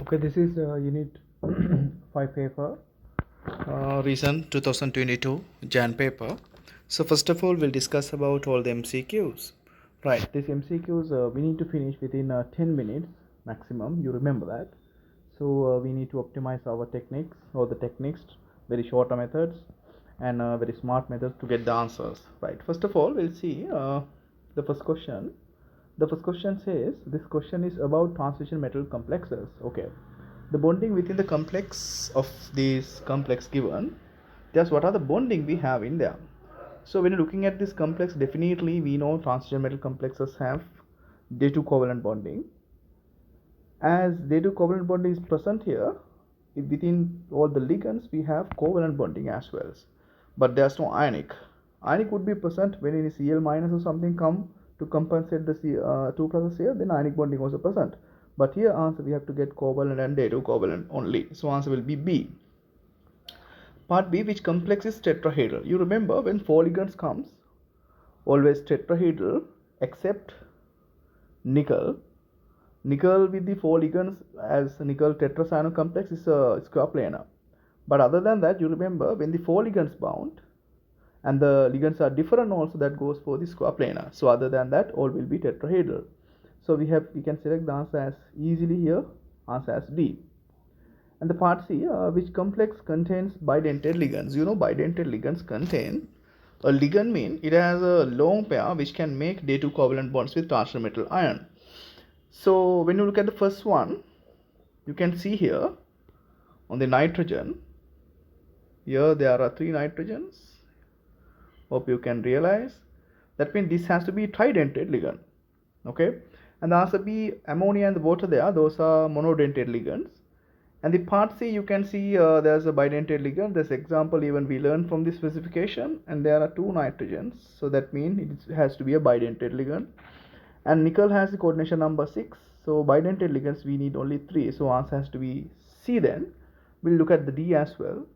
Okay, this is unit 5 paper, recent 2022 Jan paper. So first of all, we'll discuss about all the MCQs. Right, these MCQs we need to finish within 10 minutes maximum. You remember that. So we need to optimize our techniques or the techniques, very shorter methods and very smart methods to get the answers. Right. First of all, we'll see the first question. The first question says this question is about transition metal complexes. Okay, the bonding within the complex of this complex given, just what are the bonding we have in there. So when you're looking at this complex, definitely we know transition metal complexes have day2 covalent bonding. As day2 covalent bonding is present here, within all the ligands we have covalent bonding as well, but there's no ionic. Ionic would be present when any Cl minus or something come to compensate the 2 pluses here, then ionic bonding also present. But here answer we have to get covalent and day2 covalent only. So answer will be B. Part B, which complex is tetrahedral? You remember when 4 ligands comes, always tetrahedral except nickel. Nickel with the 4 ligands as nickel tetracyano complex is a square planar. But other than that, you remember when the 4 ligands bound and the ligands are different also, that goes for the square planar. So other than that, all will be tetrahedral. So we can select the answer as easily here, answer as D. And the part C, which complex contains bidentate ligands? You know bidentate ligands contain a ligand mean it has a long pair which can make day2 covalent bonds with transition metal ion. So when you look at the first one, you can see here on the nitrogen, here there are 3 nitrogens. Hope you can realize. That means this has to be tridentate ligand. Okay, and the answer B, ammonia and the water there, those are monodentate ligands. And the part C, you can see there's a bidentate ligand. This example even we learned from the specification, and there are 2 nitrogens, so that means it has to be a bidentate ligand. And nickel has the coordination number 6, so bidentate ligands we need only 3, so answer has to be C. Then we'll look at the D as well.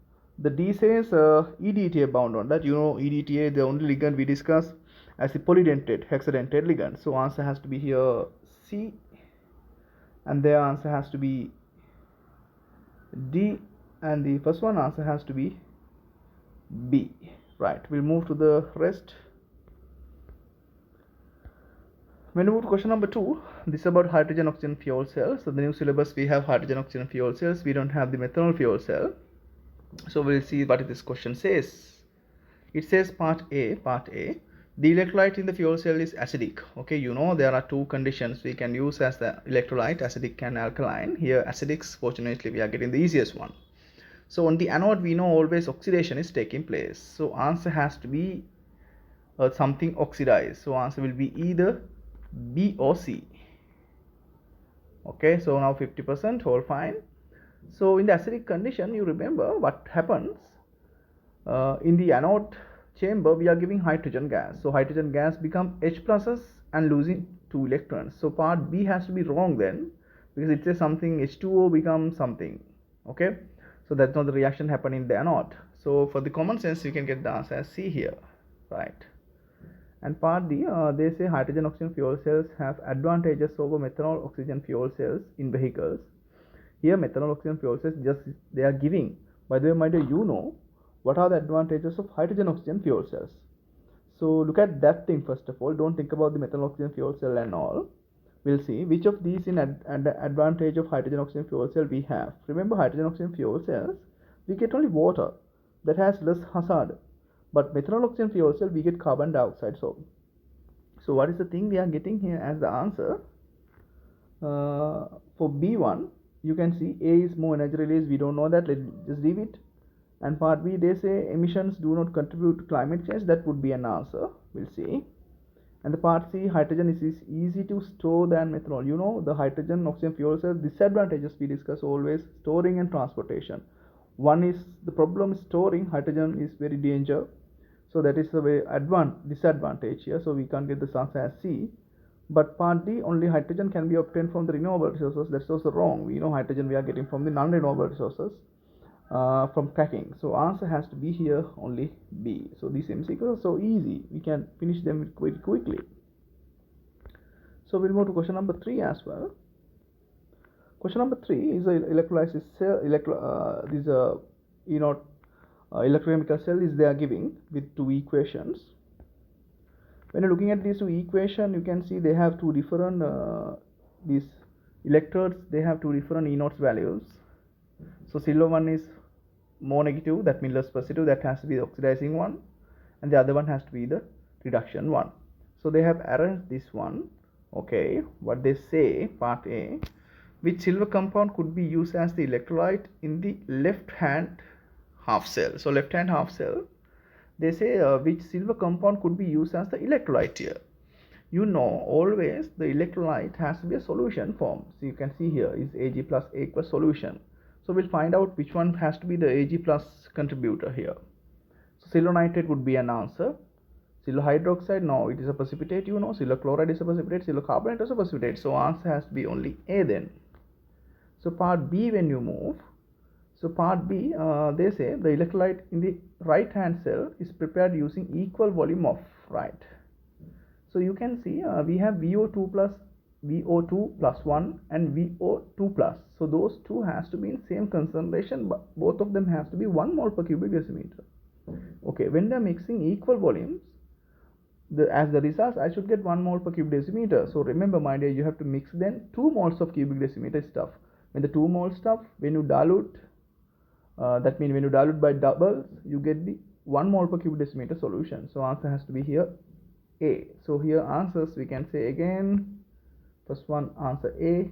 The D says EDTA bound on that. You know EDTA, the only ligand we discuss as a polydentate hexadentate ligand, so answer has to be here C, and their answer has to be D, and the first one answer has to be B. Right, we'll move to the rest. When we move to question number 2, this is about hydrogen oxygen fuel cells. So the new syllabus we have hydrogen oxygen fuel cells, we don't have the methanol fuel cell. So we'll see what this question says. It says part A, the electrolyte in the fuel cell is acidic. Okay, you know there are 2 conditions we can use as the electrolyte, acidic and alkaline. Here acidics, fortunately we are getting the easiest one. So on the anode we know always oxidation is taking place, so answer has to be something oxidized, so answer will be either B or C. Okay, so now 50%, all fine. So in the acidic condition, you remember what happens in the anode chamber, we are giving hydrogen gas, so hydrogen gas become H pluses and losing 2 electrons. So part B has to be wrong then, because it says something H2O becomes something. Okay, so that's not the reaction happening in the anode. So for the common sense, you can get the answer as C here, right? And part D, they say hydrogen oxygen fuel cells have advantages over methanol oxygen fuel cells in vehicles. Here methanol oxygen fuel cells just they are giving. By the way, my dear, you know what are the advantages of hydrogen oxygen fuel cells. So look at that thing first of all. Don't think about the methanol oxygen fuel cell and all. We'll see which of these in advantage of hydrogen oxygen fuel cell we have. Remember, hydrogen oxygen fuel cells we get only water that has less hazard, but methanol oxygen fuel cell we get carbon dioxide. So what is the thing we are getting here as the answer? For B1, you can see A is more energy release. We don't know that. Let's just leave it. And part B, they say emissions do not contribute to climate change. That would be an answer. We'll see. And the part C, hydrogen is easy to store than methanol. You know the hydrogen oxygen fuel cell disadvantages we discuss always: storing and transportation. One is the problem is storing. Hydrogen is very danger, so that is a very disadvantage here. So we can't get this answer as C. But part D, only hydrogen can be obtained from the renewable resources. That's also wrong. We know hydrogen we are getting from the non-renewable resources. From cracking. So answer has to be here only B. So these MCQs are so easy, we can finish them quite quickly. So we'll move to question number 3 as well. Question number 3 is a electrolysis cell. This E0 electrochemical cell is they are giving with two equations. When you're looking at these two equations, you can see they have two different these electrodes. They have two different E0 values. So silver one is more negative, that means less positive, that has to be the oxidizing one, and the other one has to be the reduction one. So they have arranged this one. Okay, what they say, part A, which silver compound could be used as the electrolyte in the left hand half cell. So left hand half cell, they say which silver compound could be used as the electrolyte here. You know, always the electrolyte has to be a solution form. So you can see here is Ag plus aqueous solution. So we'll find out which one has to be the Ag plus contributor here. So silver nitrate would be an answer. Silver hydroxide, no, it is a precipitate, you know. Silver chloride is a precipitate. Silver carbonate is a precipitate. So answer has to be only A then. So part B, when you move, so part B, they say the electrolyte in the right hand cell is prepared using equal volume of, right. So you can see we have VO2 plus 1 and VO2 plus. So those two has to be in same concentration, but both of them has to be 1 mole per cubic decimeter. Okay, when they are mixing equal volumes, as the result, I should get 1 mole per cubic decimeter. So remember, my dear, you have to mix then 2 moles of cubic decimeter stuff. When the 2 mole stuff, when you dilute, that means when you dilute by doubles, you get the 1 mole per cubic decimeter solution. So answer has to be here A. So here answers we can say again, first one answer A,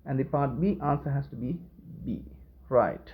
and the part B answer has to be B, right.